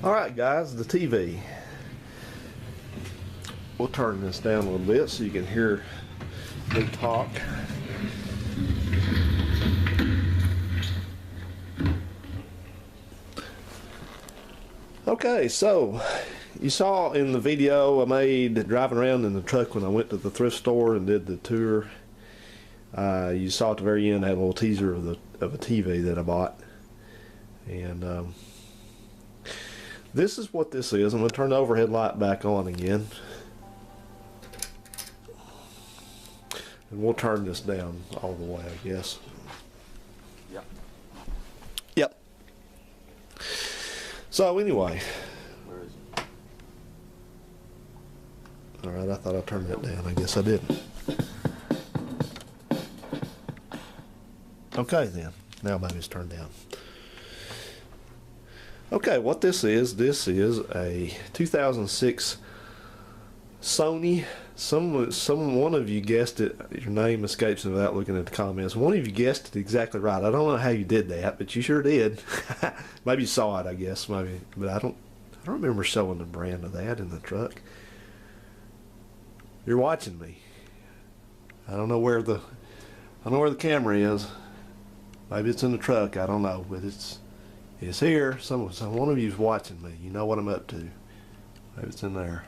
Alright guys, the TV. We'll turn this down a little bit so you can hear me talk. Okay, so you saw in the video I made driving around in the truck when I went to the thrift store and did the tour. You saw at the very end I had a little teaser of a TV that I bought. And this is what this is. I'm going to turn the overhead light back on again. And we'll turn this down all the way, I guess. Yep. Yep. So anyway. Where is it? Alright, I thought I turned that down. I guess I didn't. Okay then. Now maybe it's turned down. Okay, what this is a 2006 Sony. One of you guessed it. Your name escapes me without looking at the comments. One of you guessed it exactly right. I don't know how you did that, but you sure did. Maybe you saw it, I guess. Maybe, but I don't remember showing the brand of that in the truck. You're watching me. I don't know where the camera is. Maybe it's in the truck. I don't know, but it's here. One of you's watching me. You know what I'm up to. Maybe it's in there.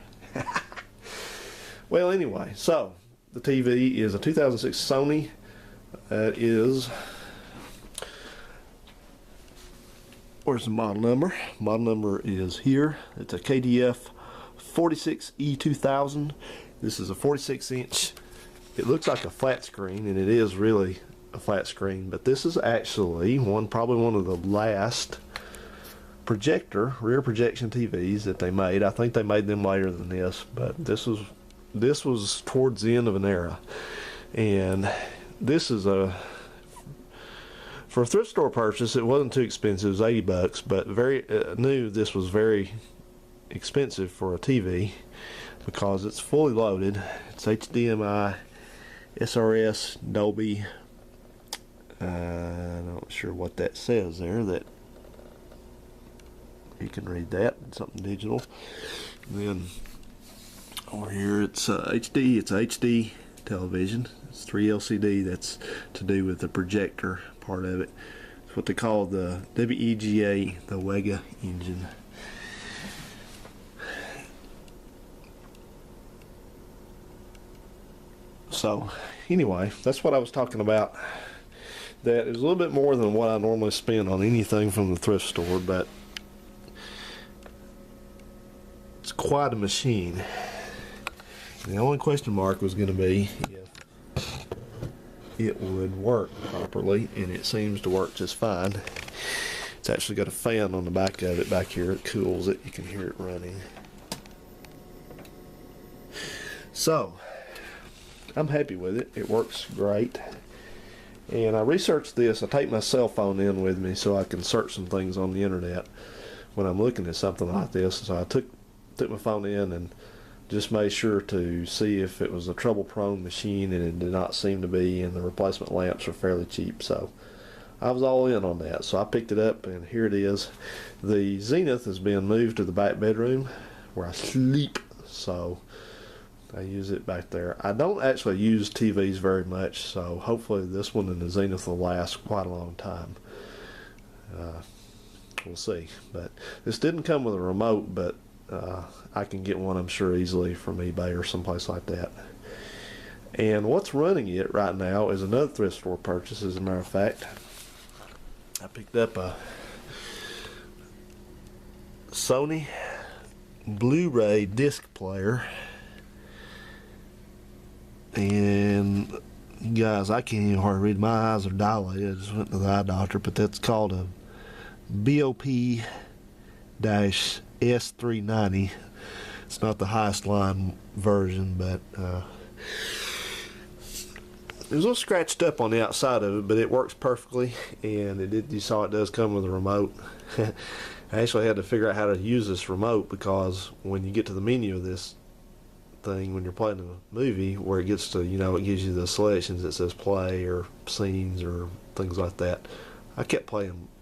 Well, anyway, so the TV is a 2006 Sony. Where's the model number? Model number is here. It's a KDF 46E2000. This is a 46-inch. It looks like a flat screen, and it is really a flat screen, but this is actually probably one of the last rear projection TVs that they made. I think they made them later than this, but this was towards the end of an era. And this is for a thrift store purchase, it wasn't too expensive. It was $80, but knew this was very expensive for a TV because it's fully loaded. It's HDMI, SRS, Dolby. I'm not sure what that says there. That you can read that. It's something digital. And then over here it's HD. It's a HD television. It's 3 LCD. That's to do with the projector part of it. It's what they call the WEGA, the WEGA engine. So anyway, that's what I was talking about. That is a little bit more than what I normally spend on anything from the thrift store, but it's quite a machine. The only question mark was going to be if it would work properly, and it seems to work just fine. It's actually got a fan on the back of it back here. It cools it. You can hear it running. So I'm happy with it. It works great. And I researched this. I take my cell phone in with me so I can search some things on the internet when I'm looking at something like this. So I took my phone in and just made sure to see if it was a trouble-prone machine, and it did not seem to be, and the replacement lamps are fairly cheap. So I was all in on that, so I picked it up, and here it is. The Zenith has been moved to the back bedroom where I sleep, so I use it back there. I don't actually use TVs very much, so hopefully this one and the Zenith will last quite a long time. We'll see. But this didn't come with a remote, but I can get one, I'm sure, easily from eBay or someplace like that. And what's running it right now is another thrift store purchase, as a matter of fact. I picked up a Sony Blu-ray disc player. And guys, I can't even hardly read. My eyes are dilated. I just went to the eye doctor, but that's called a BOP-S390. It's not the highest line version, but it was a little scratched up on the outside of it, but it works perfectly, and you saw it does come with a remote. I actually had to figure out how to use this remote, because when you get to the menu of this thing, when you're playing a movie, where it gets to, it gives you the selections that says play or scenes or things like that. I kept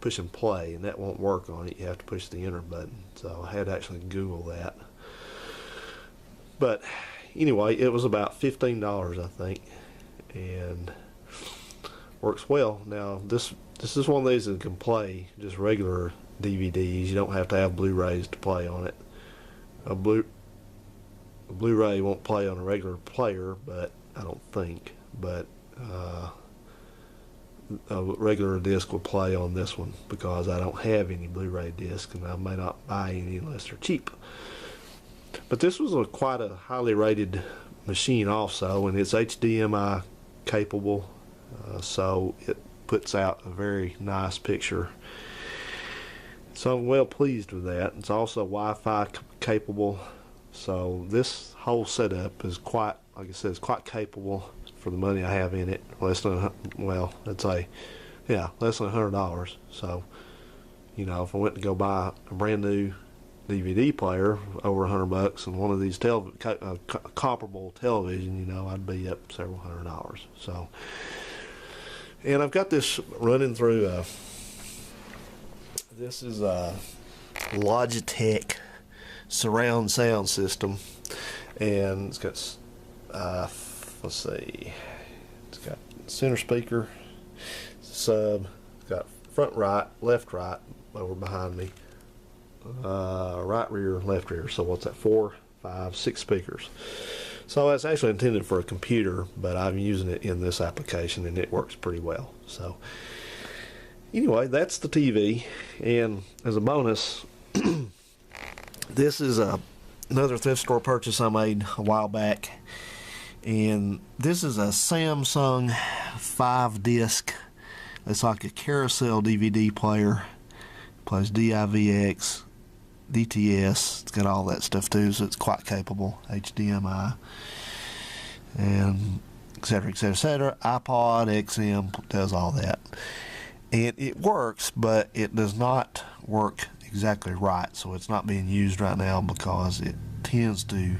pushing play, and that won't work on it. You have to push the enter button, so I had to actually Google that. But anyway, it was about $15, I think, and works well. Now this is one of these that can play just regular DVDs. You don't have to have Blu-rays to play on it. A Blu-ray won't play on a regular player, but I don't think. But a regular disc will play on this one, because I don't have any Blu-ray discs, and I may not buy any unless they're cheap. But this was quite a highly rated machine also, and it's HDMI capable, so it puts out a very nice picture. So I'm well pleased with that. It's also Wi-Fi capable, so this whole setup is quite, like I said, it's quite capable for the money I have in it. Less than $100. So, if I went to go buy a brand new DVD player over $100 and one of these comparable television, I'd be up several $100. So, and I've got this running through. This is a Logitech surround sound system, and it's got let's see, it's got center speaker, sub, it's got front right, left right over behind me, right rear, left rear. So what's that? 4, 5, 6 speakers. So it's actually intended for a computer, but I'm using it in this application, and it works pretty well. So anyway, that's the TV. And as a bonus, this is another thrift store purchase I made a while back, and this is a Samsung 5-disc. It's like a carousel DVD player. It plays DivX, DTS. It's got all that stuff too, so it's quite capable. HDMI, and etc., etc., etc. iPod, XM, does all that. And it works, but it does not work exactly right, so it's not being used right now, because it tends to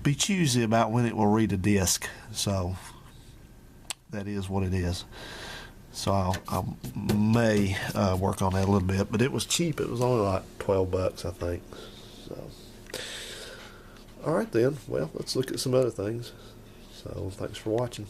be choosy about when it will read a disc. So that is what it is. So I may work on that a little bit, but it was cheap. It was only like $12, I think. So all right then, well, let's look at some other things. So thanks for watching.